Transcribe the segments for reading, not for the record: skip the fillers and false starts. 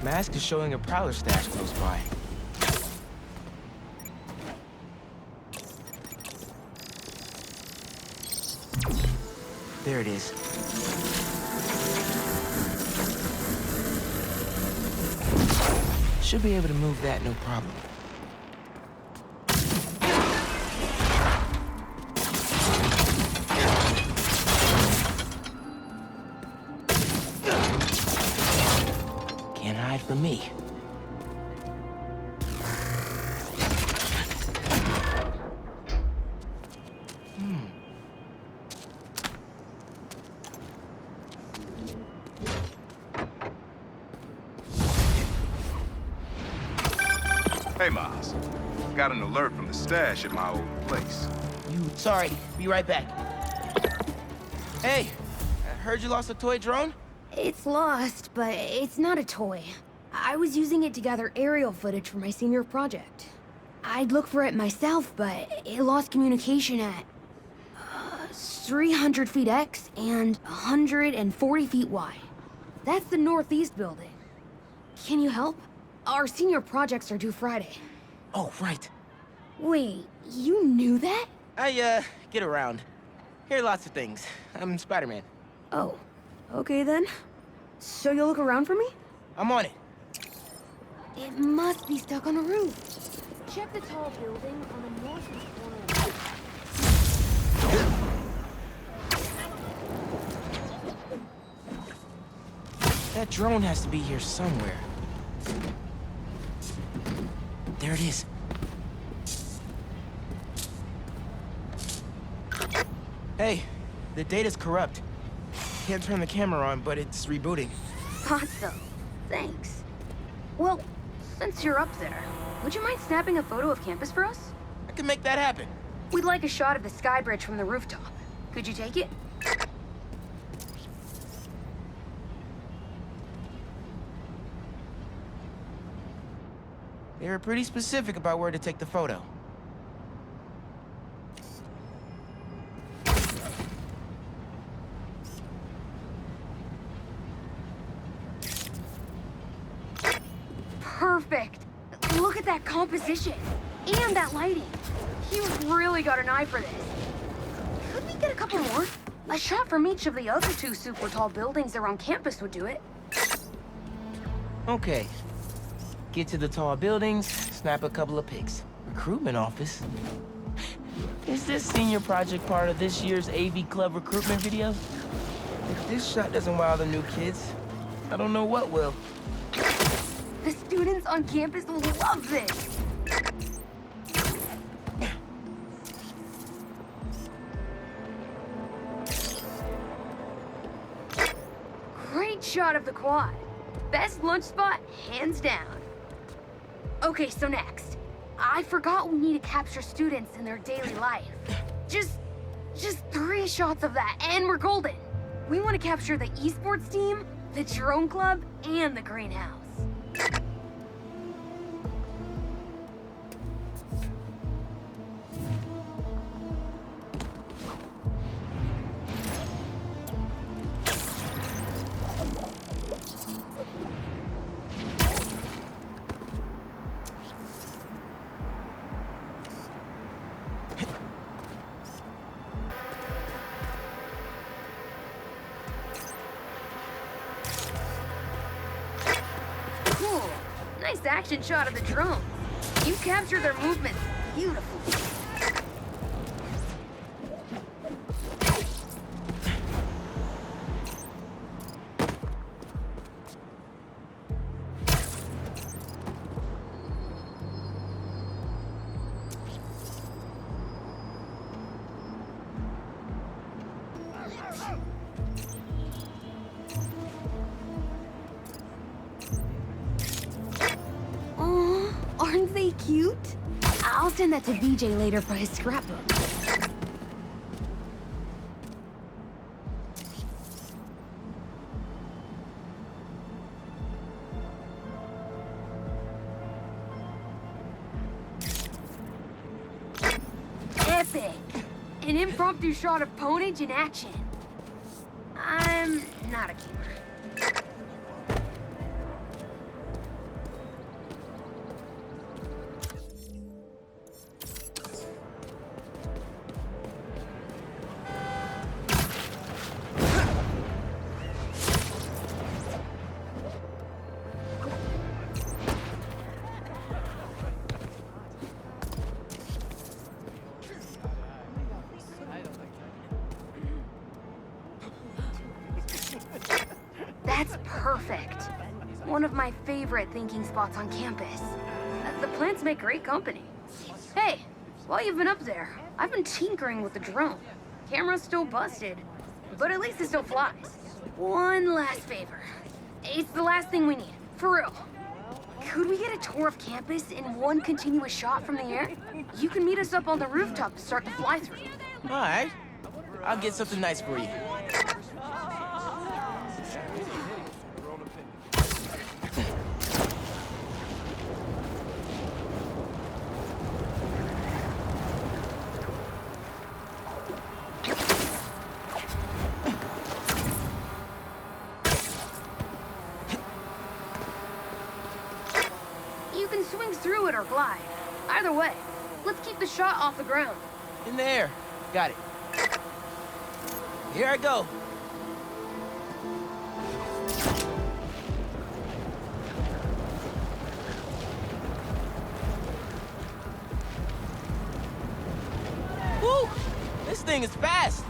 Mask is showing a prowler stash close by. There it is. Should be able to move that, no problem. Can't hide from me. Hey, Miles. Got an alert from the stash at my old place. Sorry, be right back. Hey, I heard you lost a toy drone? It's lost, but it's not a toy. I was using it to gather aerial footage for my senior project. I'd look for it myself, but it lost communication at 300 feet X and 140 feet Y. That's the northeast building. Can you help? Our senior projects are due Friday. Oh, right. Wait, you knew that? I, get around. Hear lots of things. I'm Spider-Man. Oh, okay then. So you'll look around for me? I'm on it. It must be stuck on a roof. Check the tall building on the northeast corner. That drone has to be here somewhere. There it is. Hey, the data's corrupt. Can't turn the camera on, but it's rebooting. Thought so. Thanks. Well, since you're up there, would you mind snapping a photo of campus for us? I can make that happen. We'd like a shot of the sky bridge from the rooftop. Could you take it? They were pretty specific about where to take the photo. Perfect. Look at that composition. And that lighting. You've really got an eye for this. Could we get a couple more? A shot from each of the other two super tall buildings around campus would do it. Okay. Get to the tall buildings, snap a couple of pics. Recruitment office? Is this senior project part of this year's AV Club recruitment video? If this shot doesn't wow the new kids, I don't know what will. The students on campus will love this. Great shot of the quad. Best lunch spot, hands down. Okay, so next. I forgot we need to capture students in their daily life. Just 3 shots of that, and we're golden. We want to capture the esports team, the drone club, and the greenhouse. Nice action shot of the drone. You capture their movements beautifully. Aren't they cute? I'll send that to VJ later for his scrapbook. Epic! An impromptu shot of Ponage in action. I'm not a gamer. That's perfect. One of my favorite thinking spots on campus. The plants make great company. Hey, while you've been up there, I've been tinkering with the drone. Camera's still busted, but at least it still flies. One last favor. It's the last thing we need, for real. Could we get a tour of campus in one continuous shot from the air? You can meet us up on the rooftop to start the fly-through. All right. I'll get something nice for you. You can swing through it or glide. Either way, let's keep the shot off the ground. In the air. Got it. Here I go. Woo! This thing is fast.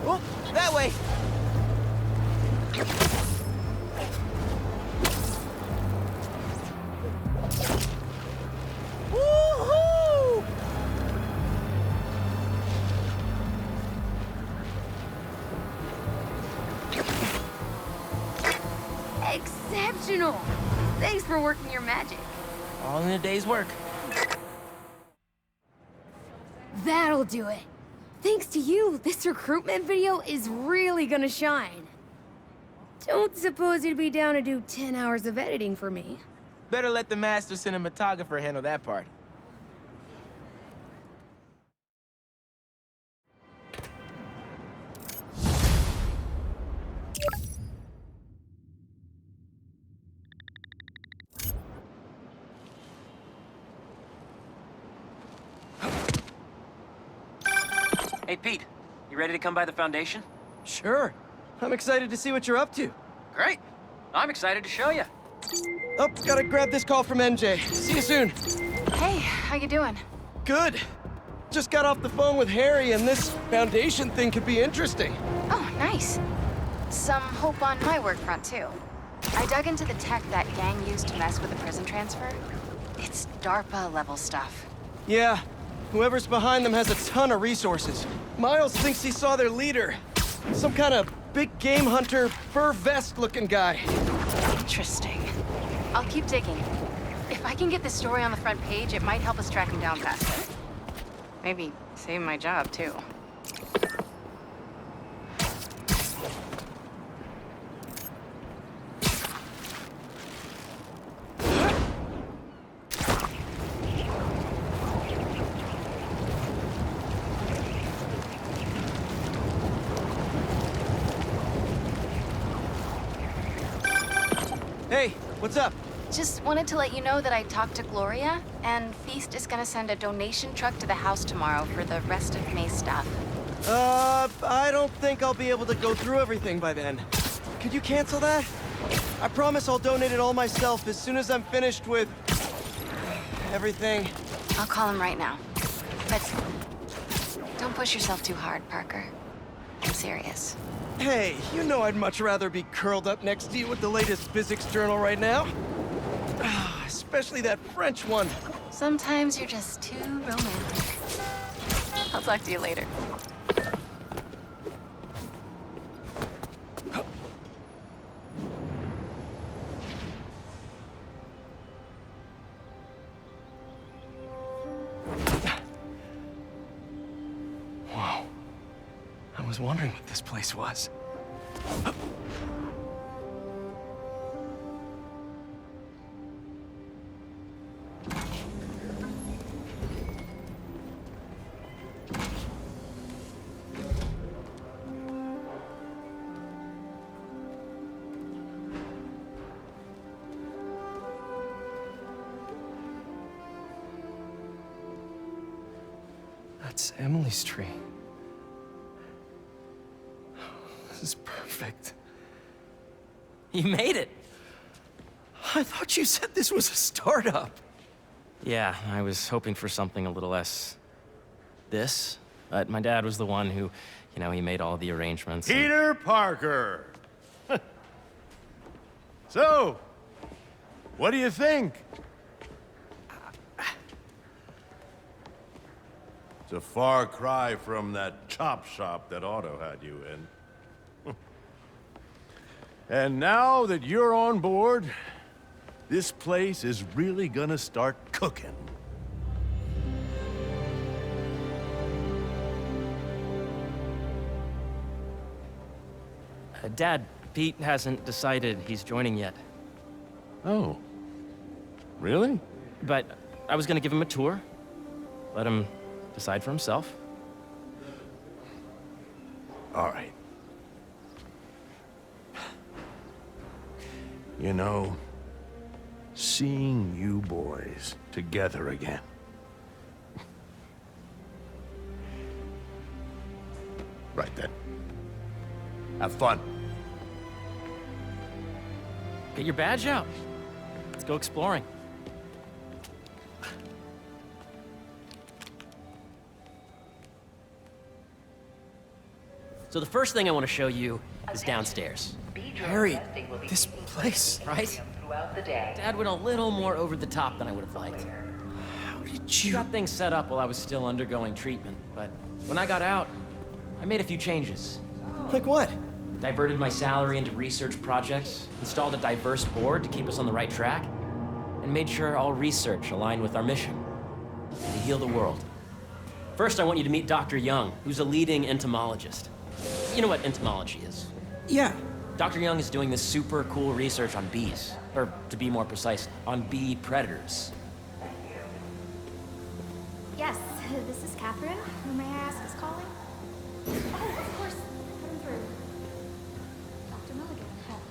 Whoop! That way. Woohoo! Exceptional! Thanks for working your magic. All in a day's work. That'll do it. Thanks to you, this recruitment video is really gonna shine. Don't suppose you'd be down to do 10 hours of editing for me. Better let the master cinematographer handle that part. Hey, Pete, you ready to come by the Foundation? Sure. I'm excited to see what you're up to. Great. I'm excited to show you. Oh, gotta grab this call from NJ. See you soon. Hey, how you doing? Good. Just got off the phone with Harry, and this Foundation thing could be interesting. Oh, nice. Some hope on my work front, too. I dug into the tech that gang used to mess with the prison transfer. It's DARPA-level stuff. Yeah, whoever's behind them has a ton of resources. Miles thinks he saw their leader. Some kind of big game hunter, fur vest-looking guy. Interesting. I'll keep digging. If I can get this story on the front page, it might help us track him down faster. Maybe save my job, too. Hey, what's up? Just wanted to let you know that I talked to Gloria, and Feast is gonna send a donation truck to the house tomorrow for the rest of May's stuff. I don't think I'll be able to go through everything by then. Could you cancel that? I promise I'll donate it all myself as soon as I'm finished with... everything. I'll call him right now. But don't push yourself too hard, Parker. I'm serious. Hey, you know I'd much rather be curled up next to you with the latest physics journal right now. Especially that French one. Sometimes you're just too romantic. I'll talk to you later. Whoa. I was wondering what this place was. That's Emily's tree. This is perfect. You made it. I thought you said this was a startup. Yeah, I was hoping for something a little less this, but my dad was the one who, he made all the arrangements. and- Peter Parker! So, what do you think? It's a far cry from that chop shop that Otto had you in. And now that you're on board, this place is really gonna start cooking. Dad, Pete hasn't decided he's joining yet. Oh. Really? But I was gonna give him a tour. Let him decide for himself. All right. You know, seeing you boys together again. Right then. Have fun. Get your badge out. Let's go exploring. So the first thing I want to show you is downstairs. Harry, this place. Right? Dad went a little more over the top than I would have liked. How did He you... got things set up while I was still undergoing treatment, but when I got out, I made a few changes. Like what? Diverted my salary into research projects, installed a diverse board to keep us on the right track, and made sure all research aligned with our mission, to heal the world. First, I want you to meet Dr. Young, who's a leading entomologist. You know what entomology is? Yeah. Dr. Young is doing this super cool research on bees, or to be more precise, on bee predators. Yes, this is Catherine. Who may I ask is calling? Oh, of course. Put him through. Dr. Mulligan.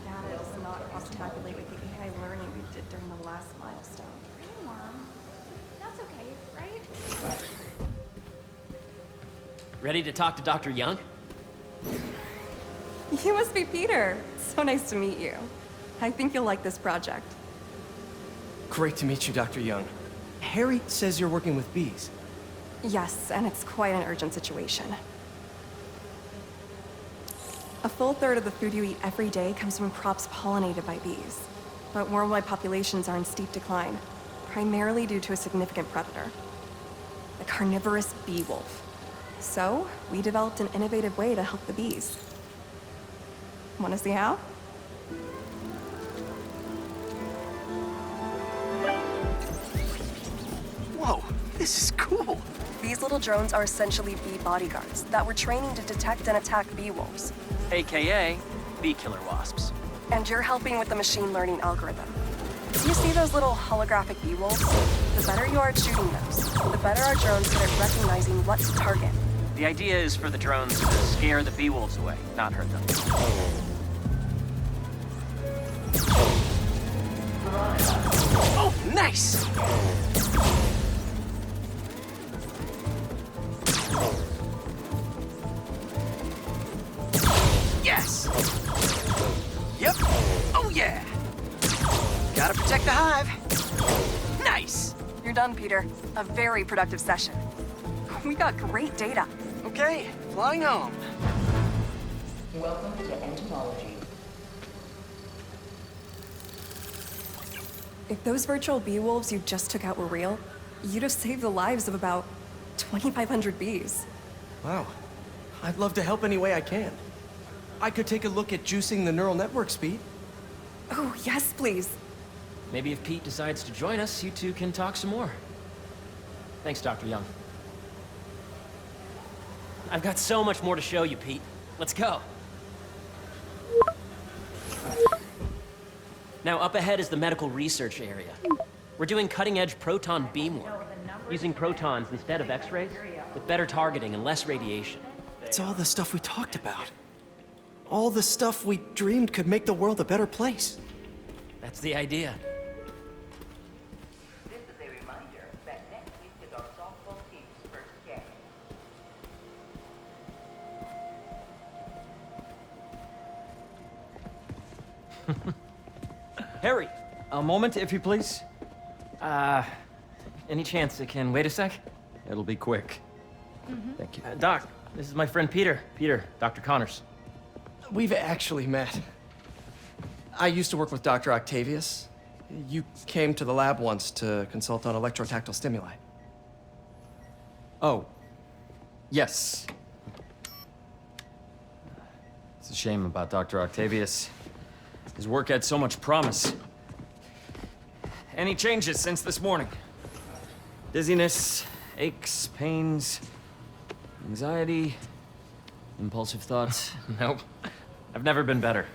That is not cross-tabulate with the AI learning we did during the last milestone. Hey, Mom. That's okay, right? Ready to talk to Dr. Young? You must be Peter. So nice to meet you. I think you'll like this project. Great to meet you, Dr. Young. Harry says you're working with bees. Yes, and it's quite an urgent situation. A full third of the food you eat every day comes from crops pollinated by bees. But worldwide populations are in steep decline, primarily due to a significant predator, the carnivorous bee wolf. So, we developed an innovative way to help the bees. Want to see how? Whoa, this is cool. These little drones are essentially bee bodyguards that we're training to detect and attack bee wolves. AKA bee killer wasps. And you're helping with the machine learning algorithm. You see those little holographic bee wolves? The better you are at shooting those, the better our drones get at recognizing what to target. The idea is for the drones to scare the bee wolves away, not hurt them. Oh, nice! Yes! Yep. Oh, yeah! Gotta protect the hive. Nice! You're done, Peter. A very productive session. We got great data. Okay, flying home. Welcome to entomology. If those virtual bee wolves you just took out were real, you'd have saved the lives of about 2,500 bees. Wow. I'd love to help any way I can. I could take a look at juicing the neural network speed. Oh, yes, please. Maybe if Pete decides to join us, you two can talk some more. Thanks, Dr. Young. I've got so much more to show you, Pete. Let's go. Now, up ahead is the medical research area. We're doing cutting-edge proton beam work, using protons instead of X-rays, with better targeting and less radiation. It's all the stuff we talked about. All the stuff we dreamed could make the world a better place. That's the idea. This is a reminder that next week is our softball team's first game. Harry! A moment, if you please. Any chance it can wait a sec? It'll be quick. Thank you. Doc, this is my friend Peter. Peter, Dr. Connors. We've actually met. I used to work with Dr. Octavius. You came to the lab once to consult on electrotactile stimuli. Oh. Yes. It's a shame about Dr. Octavius. His work had so much promise. Any changes since this morning? Dizziness, aches, pains, anxiety, impulsive thoughts? Nope. I've never been better.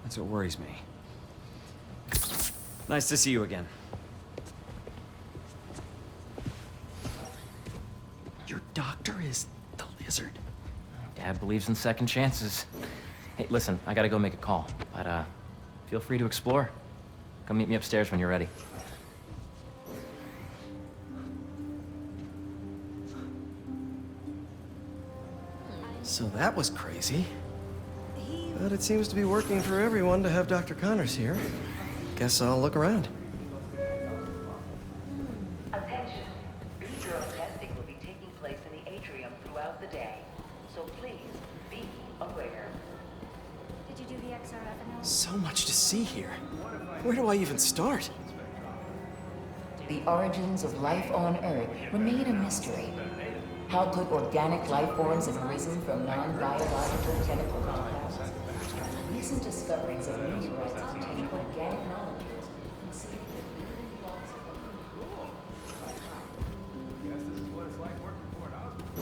That's what worries me. Nice to see you again. Your doctor is the lizard. Dad believes in second chances. Hey, listen, I gotta go make a call, but feel free to explore. Come meet me upstairs when you're ready. So that was crazy. But it seems to be working for everyone to have Dr. Connors here. Guess I'll look around. Attention. Thorough testing will be taking place in the atrium throughout the day. So please be aware. Did you do the XRF analysis? So much to see here. Where do I even start? The origins of life on Earth remain a mystery. How could organic life forms have arisen from non-biological chemical compounds? Recent discoveries of meteorites containing organic molecules considered the building blocks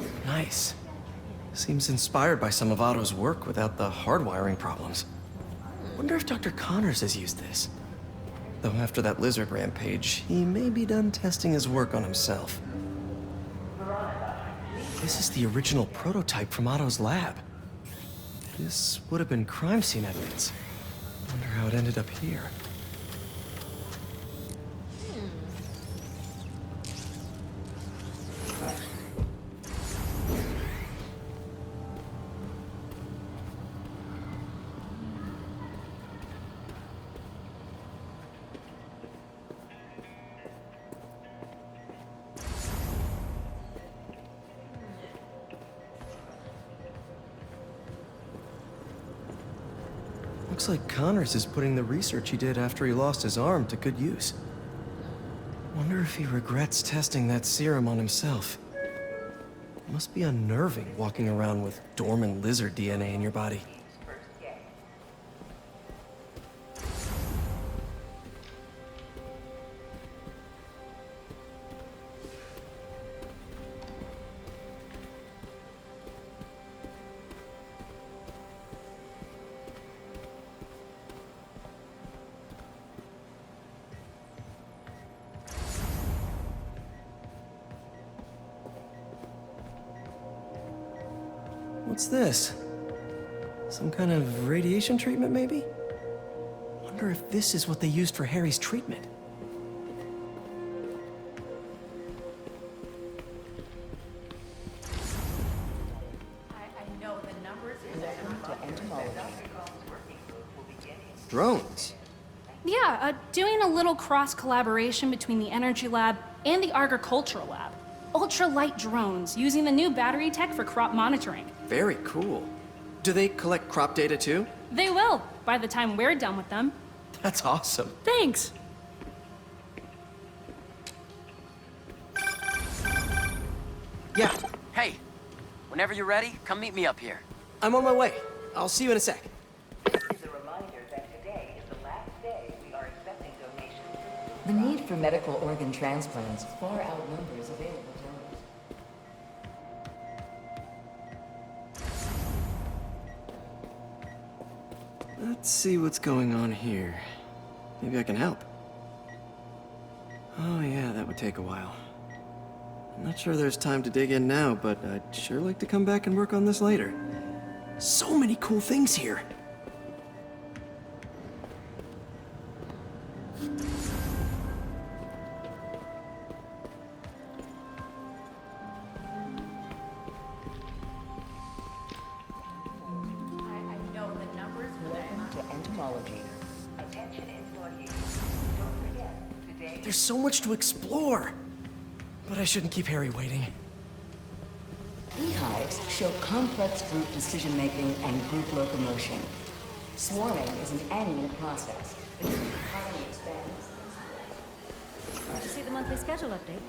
of Nice. Seems inspired by some of Otto's work without the hardwiring problems. Wonder if Dr. Connors has used this. Though after that lizard rampage, he may be done testing his work on himself. This is the original prototype from Otto's lab. This would have been crime scene evidence. Wonder how it ended up here. Looks like Connors is putting the research he did after he lost his arm to good use. Wonder if he regrets testing that serum on himself. Must be unnerving walking around with dormant lizard DNA in your body. What's this? Some kind of radiation treatment, maybe? Wonder if this is what they used for Harry's treatment. I know the numbers Drones? Yeah, doing a little cross-collaboration between the Energy Lab and the Agricultural Lab. Ultralight drones, using the new battery tech for crop monitoring. Very cool. Do they collect crop data too? They will, by the time we're done with them. That's awesome. Thanks. Yeah, Hey, whenever you're ready, come meet me up here. I'm on my way. I'll see you in a sec. This is a reminder that today is the last day we are accepting donations. The need for medical organ transplants far outnumbers available donors. Let's see what's going on here. Maybe I can help. Oh yeah, that would take a while. I'm not sure there's time to dig in now, but I'd sure like to come back and work on this later. So many cool things here. I know the numbers Welcome to entomology. Attention employees. Don't forget, today There's so much to explore. But I shouldn't keep Harry waiting. Beehives show complex group decision-making and group locomotion. Swarming is an annual process. As the colony expands. Did you see the monthly schedule update?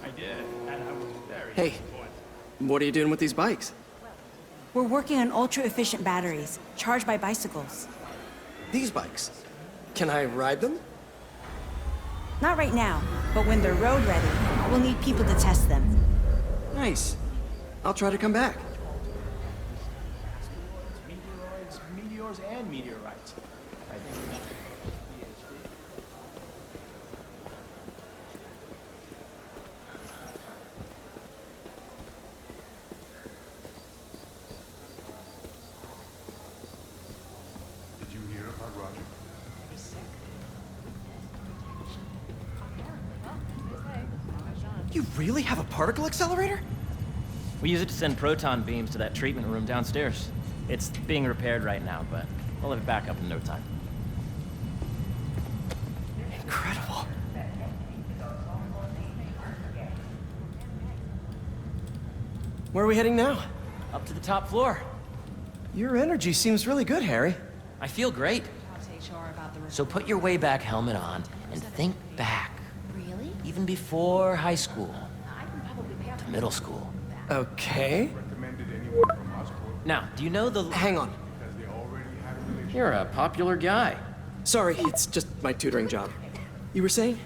I did, and I was very Hey, what are you doing with these bikes? We're working on ultra-efficient batteries, charged by bicycles. These bikes? Can I ride them? Not right now, but when they're road ready, we'll need people to test them. Nice. I'll try to come back. Meteors, and meteorites. I think we should Did you hear about Roger? You really have a particle accelerator? We use it to send proton beams to that treatment room downstairs. It's being repaired right now, but we'll have it back up in no time. Incredible. Where are we heading now? Up to the top floor. Your energy seems really good, Harry. I feel great. So put your way back helmet on and think back. Really? Even before high school. To middle school. Okay. Now, do you know the... Hang on. You're a popular guy. Sorry, it's just my tutoring job. You were saying?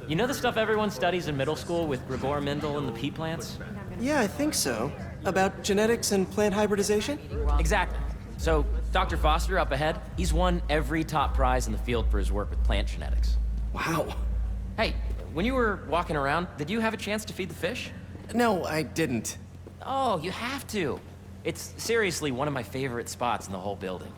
You know the stuff everyone studies in middle school with Gregor Mendel and the pea plants? Yeah, I think so. About genetics and plant hybridization? Exactly. So, Dr. Foster up ahead, he's won every top prize in the field for his work with plant genetics. Wow. Hey, when you were walking around, did you have a chance to feed the fish? No, I didn't. Oh, you have to. It's seriously one of my favorite spots in the whole building.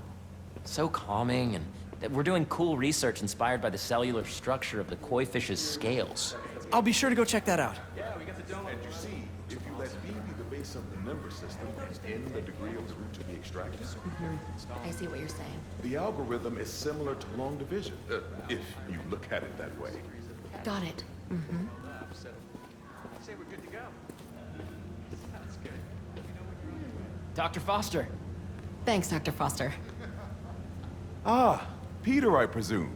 So calming, and we're doing cool research inspired by the cellular structure of the koi fish's scales. I'll be sure to go check that out. And you see, if you let B be the base of the member system and the degree of the root to be extracted, I see what you're saying. the algorithm is similar to long division, if you look at it that way. Got it. Mm-hmm. say we're good to go. That's good. Dr. Foster. Thanks, Dr. Foster. Ah, Peter, I presume.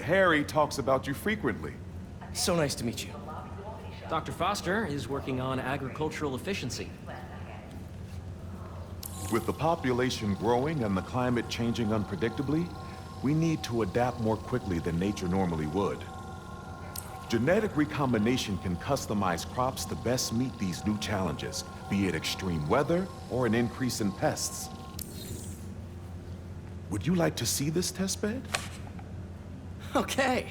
Harry talks about you frequently. So nice to meet you. Dr. Foster is working on agricultural efficiency. With the population growing and the climate changing unpredictably, we need to adapt more quickly than nature normally would. Genetic recombination can customize crops to best meet these new challenges, be it extreme weather or an increase in pests. Would you like to see this testbed? Okay.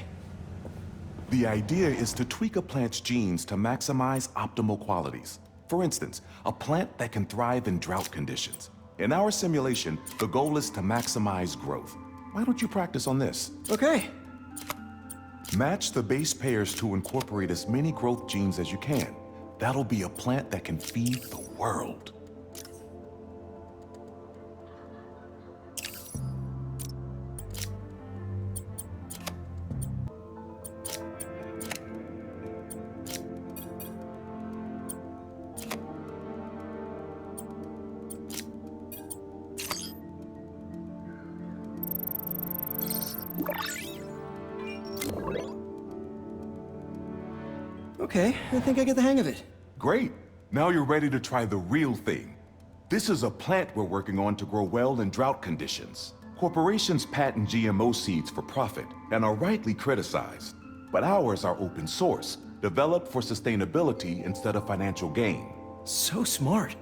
The idea is to tweak a plant's genes to maximize optimal qualities. For instance, a plant that can thrive in drought conditions. In our simulation, the goal is to maximize growth. Why don't you practice on this? Okay. Match the base pairs to incorporate as many growth genes as you can. That'll be a plant that can feed the world. Okay, I think I get the hang of it. Great. Now you're ready to try the real thing. This is a plant we're working on to grow well in drought conditions. Corporations patent GMO seeds for profit and are rightly criticized. But ours are open source, developed for sustainability instead of financial gain. So smart.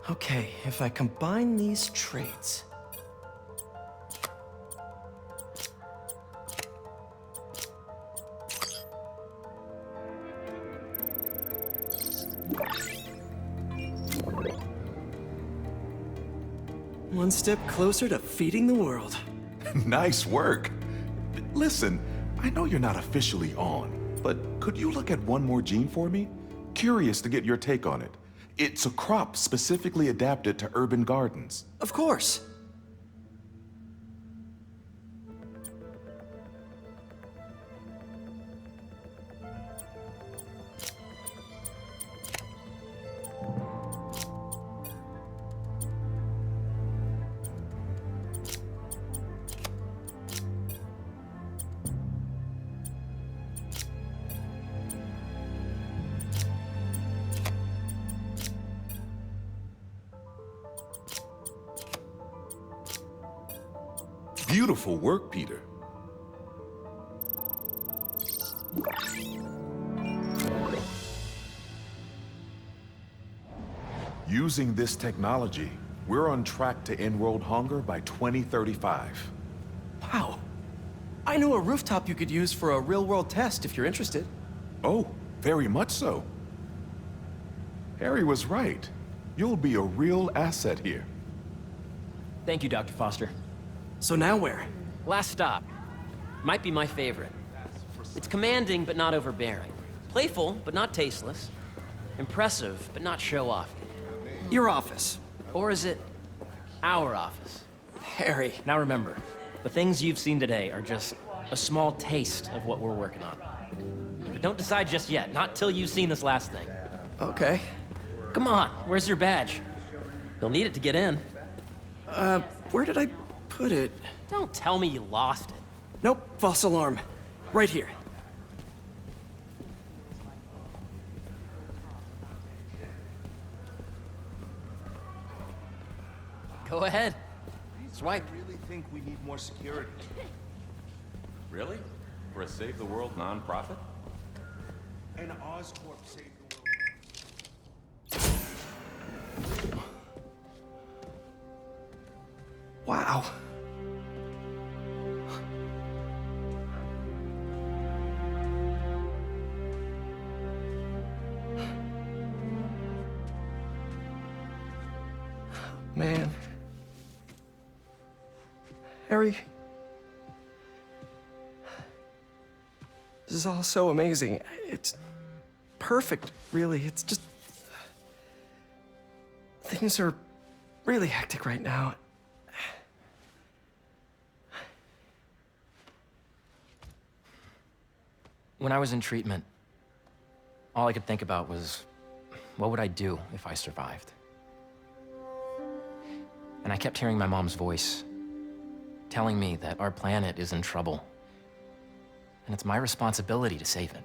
Okay, if I combine these traits... One step closer to feeding the world. Nice work. Listen, I know you're not officially on, but could you look at one more gene for me? Curious to get your take on it. It's a crop specifically adapted to urban gardens. Of course. Beautiful work, Peter. Using this technology, we're on track to end world hunger by 2035. Wow. I know a rooftop you could use for a real-world test if you're interested. Oh, very much so. Harry was right. You'll be a real asset here. Thank you, Dr. Foster. So now where? Last stop. Might be my favorite. It's commanding, but not overbearing. Playful, but not tasteless. Impressive, but not show-off. Your office. Or is it our office? Harry. Now remember, the things you've seen today are just a small taste of what we're working on. But don't decide just yet, not till you've seen this last thing. Okay. Come on, where's your badge? You'll need it to get in. Where did I put it? Don't tell me you lost it. Nope, false alarm. Right here. Go ahead. Swipe. I really think we need more security. Really? For a Save the World nonprofit? And Oscorp saved the world. Wow. Man. Harry. This is all so amazing. It's perfect, really. It's just... Things are really hectic right now. When I was in treatment, all I could think about was, what would I do if I survived? And I kept hearing my mom's voice, telling me that our planet is in trouble, and it's my responsibility to save it.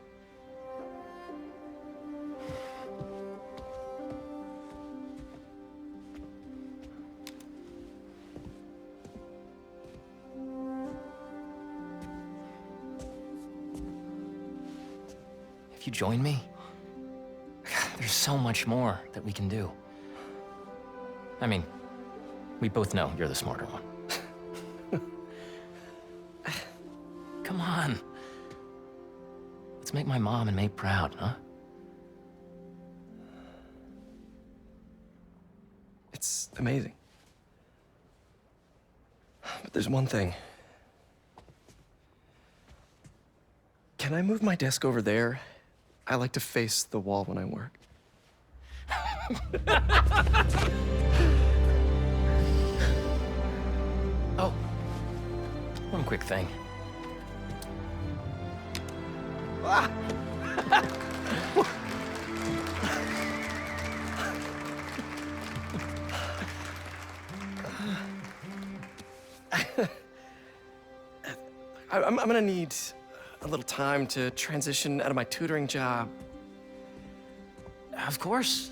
If you join me, there's so much more that we can do. I mean, we both know you're the smarter one. Come on. Let's make my mom and May proud, huh? It's amazing. But there's one thing. Can I move my desk over there? I like to face the wall when I work. Oh, one quick thing. Ah! I'm gonna need a little time to transition out of my tutoring job. Of course.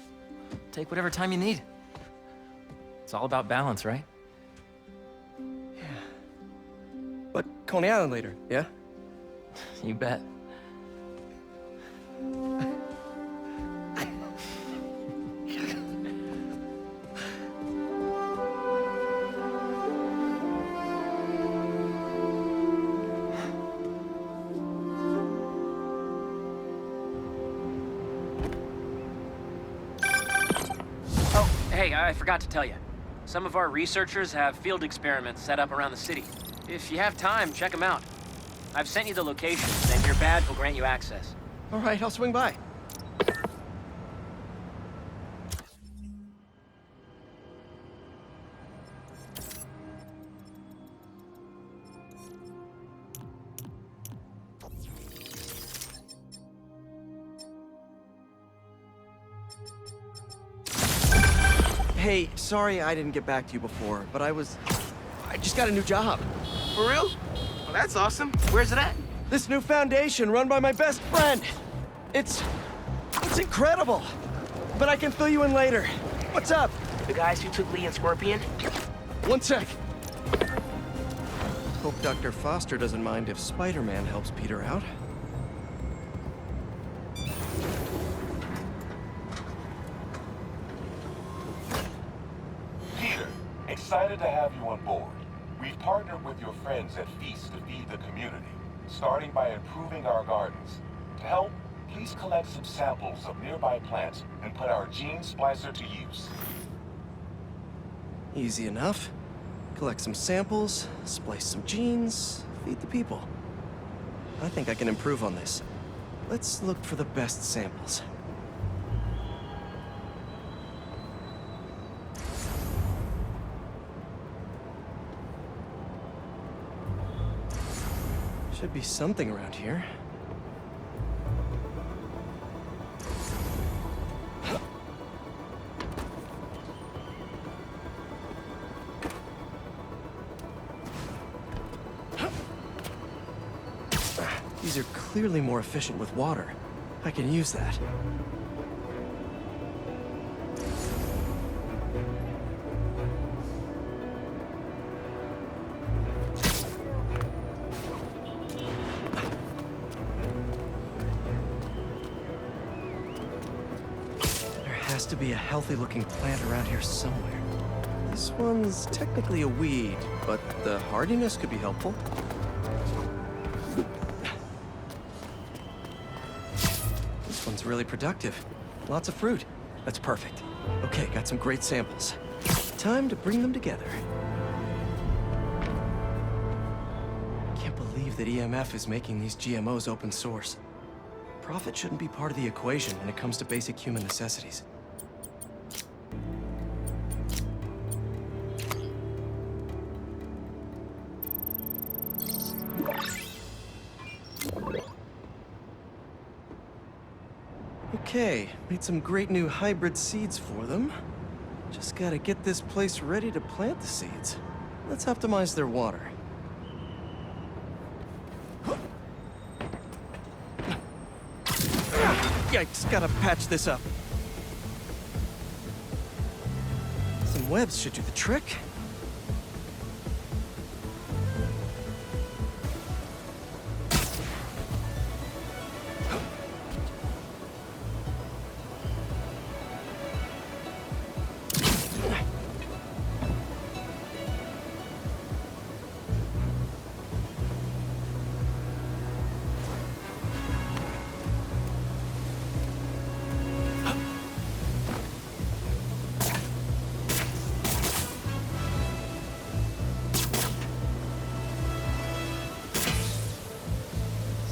Take whatever time you need. It's all about balance, right? Yeah. But Coney Island later, yeah? You bet. Hey, I forgot to tell you. Some of our researchers have field experiments set up around the city. If you have time, check them out. I've sent you the locations, and your badge will grant you access. All right, I'll swing by. Hey, sorry I didn't get back to you before, but I just got a new job. For real? Well, that's awesome. Where's it at? This new foundation run by my best friend. It's incredible. But I can fill you in later. What's up? The guys who took Lee and Scorpion? One sec. Hope Dr. Foster doesn't mind if Spider-Man helps Peter out. Peter, excited to have you on board. We've partnered with your friends at Feast to feed the community, starting by improving our gardens. To help, please collect some samples of nearby plants and put our gene splicer to use. Easy enough. Collect some samples, splice some genes, feed the people. I think I can improve on this. Let's look for the best samples. Should be something around here. These are clearly more efficient with water. I can use that. There has to be a healthy-looking plant around here somewhere. This one's technically a weed, but the hardiness could be helpful. This one's really productive. Lots of fruit. That's perfect. Okay, got some great samples. Time to bring them together. Can't believe that EMF is making these GMOs open source. Profit shouldn't be part of the equation when it comes to basic human necessities. Okay, made some great new hybrid seeds for them. Just gotta get this place ready to plant the seeds. Let's optimize their water. Yikes, gotta patch this up. Some webs should do the trick.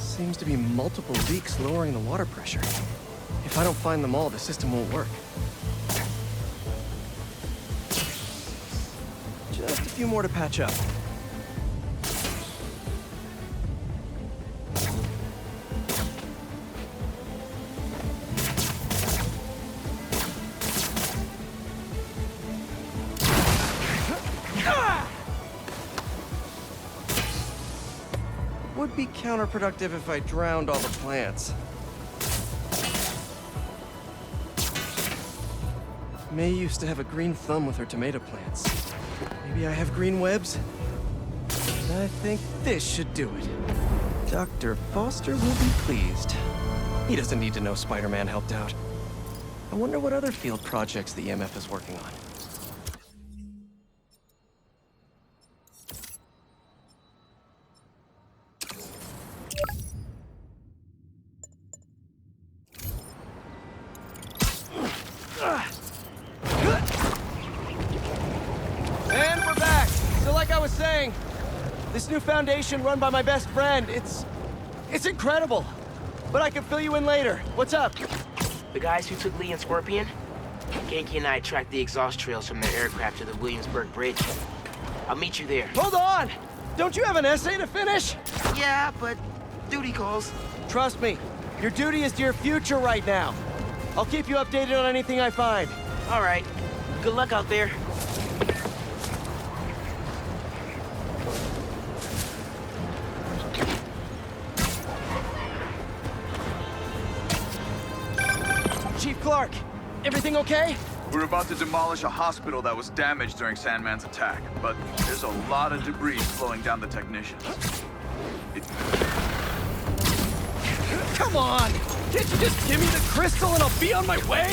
Seems to be multiple leaks lowering the water pressure. If I don't find them all, the system won't work. Just a few more to patch up. Would be counterproductive if I drowned all the plants. May used to have a green thumb with her tomato plants. Maybe I have green webs? I think this should do it. Dr. Foster will be pleased. He doesn't need to know Spider-Man helped out. I wonder what other field projects the EMF is working on. And we're back! So like I was saying, the This new foundation run by my best friend, it's incredible. But I can fill you in later. What's up? The guys who took Lee and Scorpion? Genki and I tracked the exhaust trails from their aircraft to the Williamsburg Bridge. I'll meet you there. Hold on! Don't you have an essay to finish? Yeah, but duty calls. Trust me, your duty is to your future right now. I'll keep you updated on anything I find. All right. Good luck out there. Chief Clark, everything okay? We're about to demolish a hospital that was damaged during Sandman's attack, but there's a lot of debris slowing down the technicians. Come on! Can't you just give me the crystal and I'll be on my way?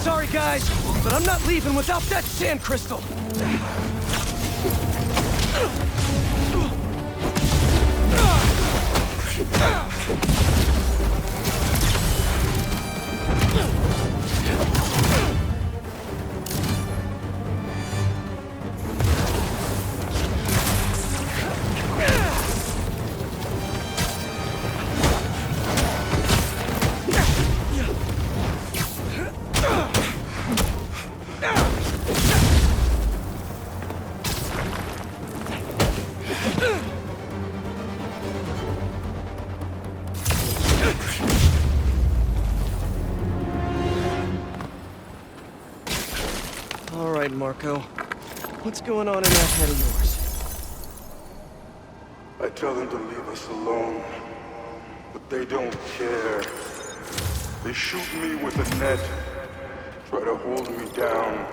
Sorry, guys, but I'm not leaving without that sand crystal. All right, Marco. What's going on in that head of yours? I tell them to leave us alone, but they don't care. They shoot me with a net, try to hold me down.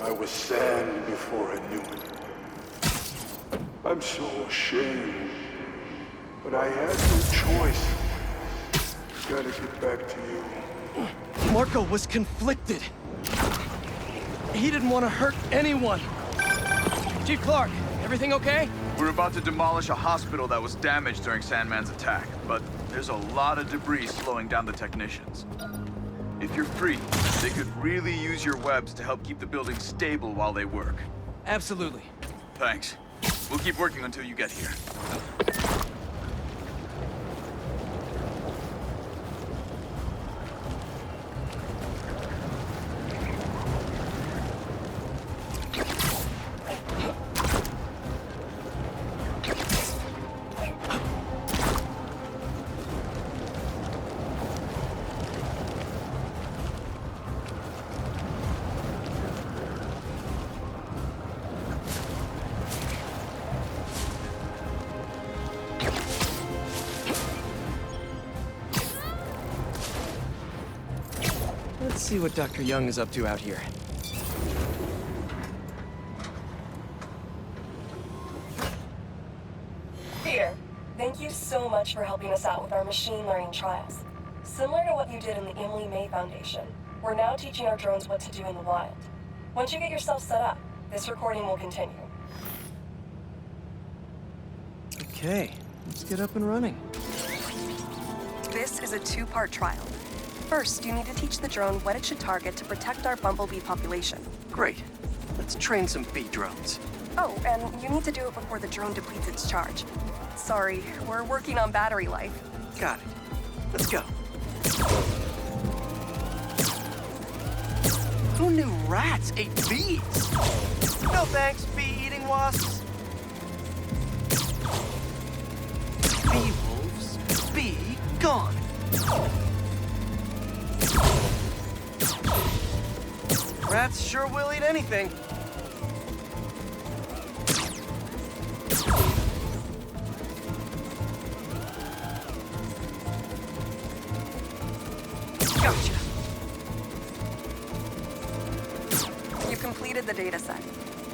I was sand before I knew it. I'm so ashamed, but I had no choice. Gotta get back to you. Marco was conflicted. He didn't want to hurt anyone. Chief Clark, everything okay? We're about to demolish a hospital that was damaged during Sandman's attack, but there's a lot of debris slowing down the technicians. If you're free, they could really use your webs to help keep the building stable while they work. Absolutely. Thanks. We'll keep working until you get here. Let's see what Dr. Young is up to out here. Peter, thank you so much for helping us out with our machine learning trials. Similar to what you did in the Emily May Foundation, we're now teaching our drones what to do in the wild. Once you get yourself set up, this recording will continue. Okay, let's get up and running. This is a two-part trial. First, you need to teach the drone what it should target to protect our bumblebee population. Great. Let's train some bee drones. Oh, and you need to do it before the drone depletes its charge. Sorry, we're working on battery life. Got it. Let's go. Who knew rats ate bees? No thanks, bee-eating wasps. Bee wolves, be gone. Rats sure will eat anything. Gotcha. You've completed the data set.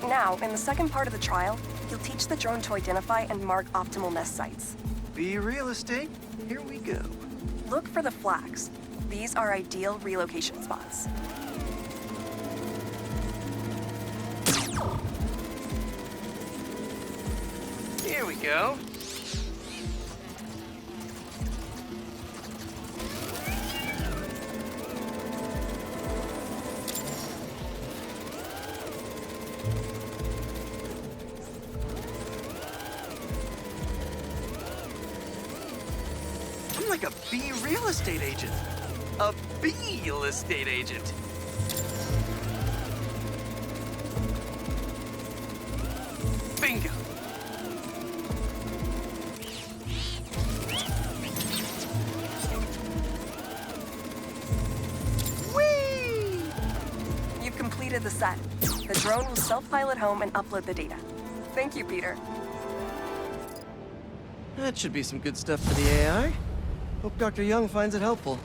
Now, in the second part of the trial, you'll teach the drone to identify and mark optimal nest sites. Bee real estate, here we go. Look for the flags. These are ideal relocation spots. Here we go. I'm like a bee real estate agent. A bee real estate agent. Bingo. Whee! You've completed the set. The drone will self-pilot home and upload the data. Thank you, Peter. That should be some good stuff for the AI. Hope Dr. Young finds it helpful.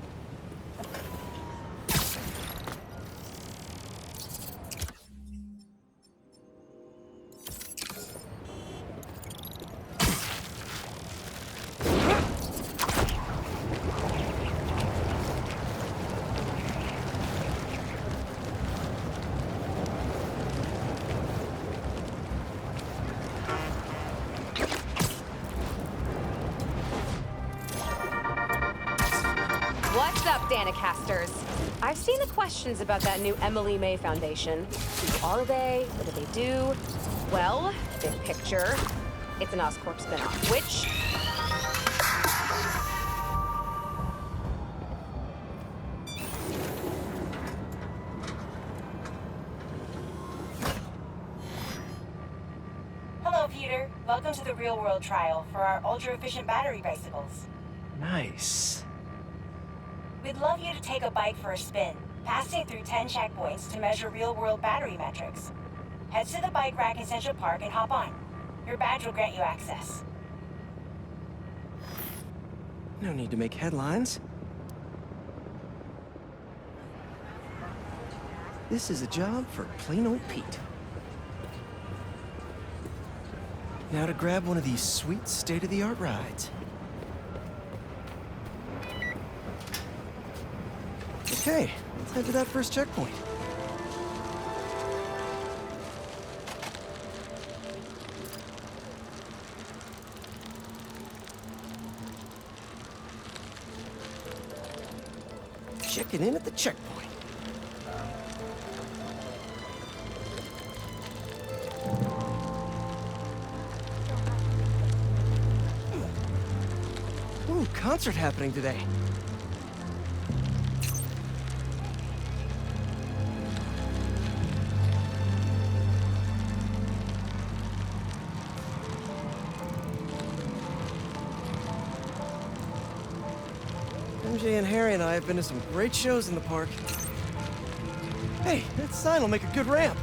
What's up, Danicasters? I've seen the questions about that new Emily May Foundation. Who are they? What do they do? Well, big picture, it's an Oscorp spinoff, which... Hello, Peter. Welcome to the real-world trial for our ultra-efficient battery bicycles. Nice. We'd love you to take a bike for a spin, passing through 10 checkpoints to measure real-world battery metrics. Head to the bike rack in Central Park and hop on. Your badge will grant you access. No need to make headlines. This is a job for plain old Pete. Now to grab one of these sweet state-of-the-art rides. Okay, let's head to that first checkpoint. Checking in at the checkpoint. Ooh, concert happening today. MJ and Harry and I have been to some great shows in the park. Hey, that sign will make a good ramp.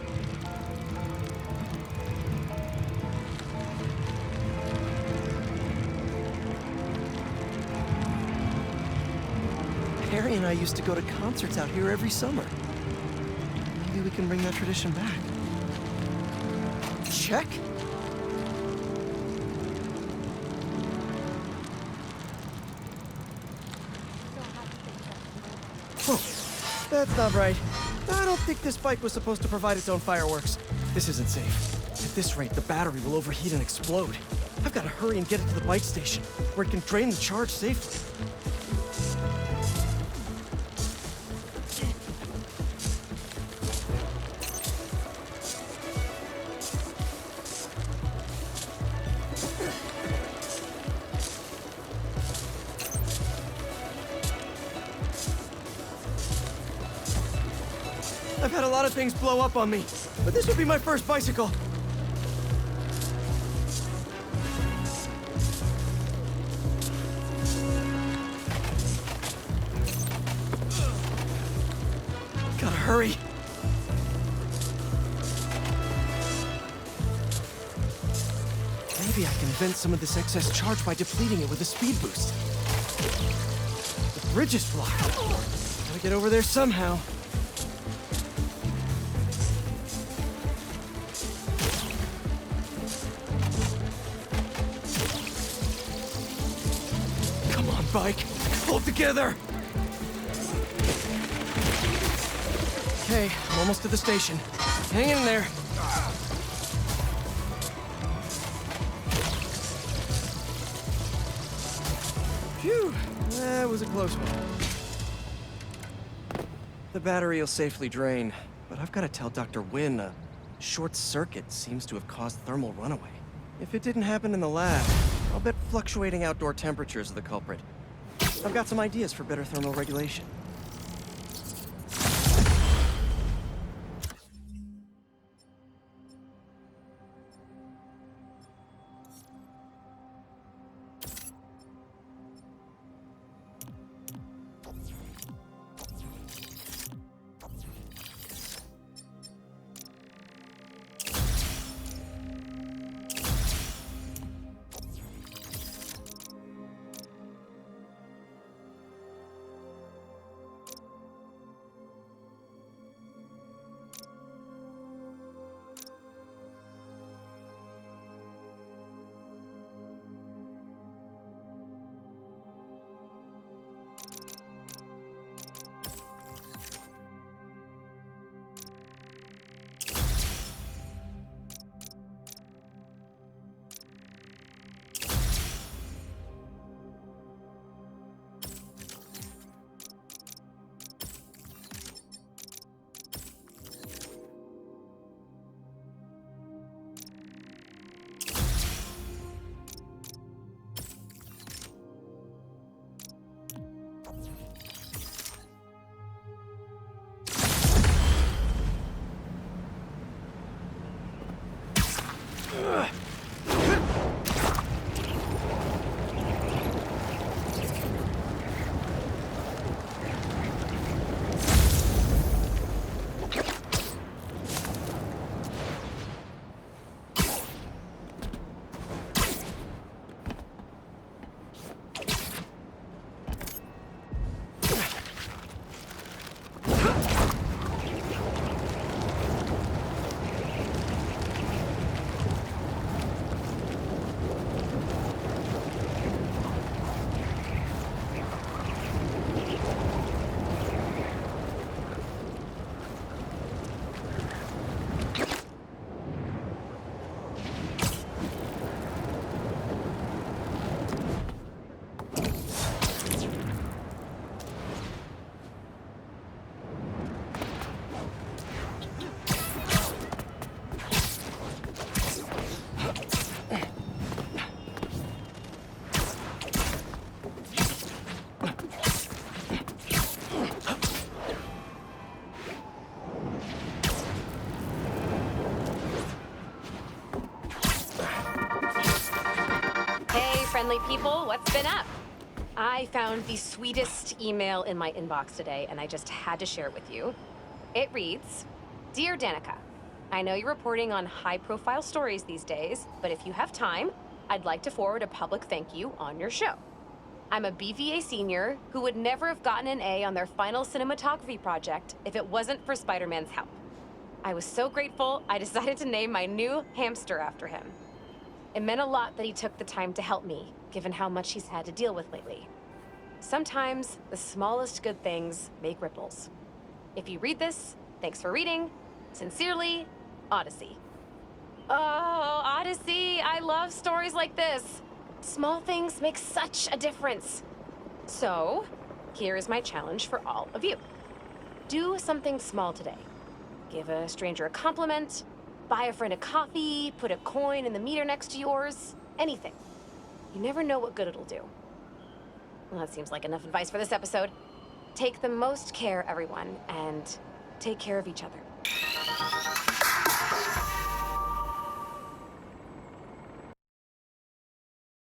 Harry and I used to go to concerts out here every summer. Maybe we can bring that tradition back. Check. Oh, that's not right. I don't think this bike was supposed to provide its own fireworks. This isn't safe. At this rate, the battery will overheat and explode. I've got to hurry and get it to the bike station, where it can drain the charge safely. I've had a lot of things blow up on me, but this would be my first bicycle. Gotta hurry. Maybe I can vent some of this excess charge by depleting it with a speed boost. The bridge is blocked. Gotta get over there somehow. Bike, hold together! Okay, I'm almost to the station. Hang in there. Phew, that was a close one. The battery will safely drain, but I've got to tell Dr. Wynn a short circuit seems to have caused thermal runaway. If it didn't happen in the lab, I'll bet fluctuating outdoor temperatures are the culprit. I've got some ideas for better thermal regulation. Friendly people, what's been up? I found the sweetest email in my inbox today, and I just had to share it with you. It reads, Dear Danica, I know you're reporting on high-profile stories these days, but if you have time, I'd like to forward a public thank you on your show. I'm a BVA senior who would never have gotten an A on their final cinematography project if it wasn't for Spider-Man's help. I was so grateful, I decided to name my new hamster after him. It meant a lot that he took the time to help me, given how much he's had to deal with lately. Sometimes, the smallest good things make ripples. If you read this, thanks for reading. Sincerely, Odyssey. Oh, Odyssey, I love stories like this. Small things make such a difference. So, here is my challenge for all of you. Do something small today. Give a stranger a compliment, buy a friend a coffee, put a coin in the meter next to yours, anything. You never know what good it'll do. Well, that seems like enough advice for this episode. Take the most care, everyone, and take care of each other.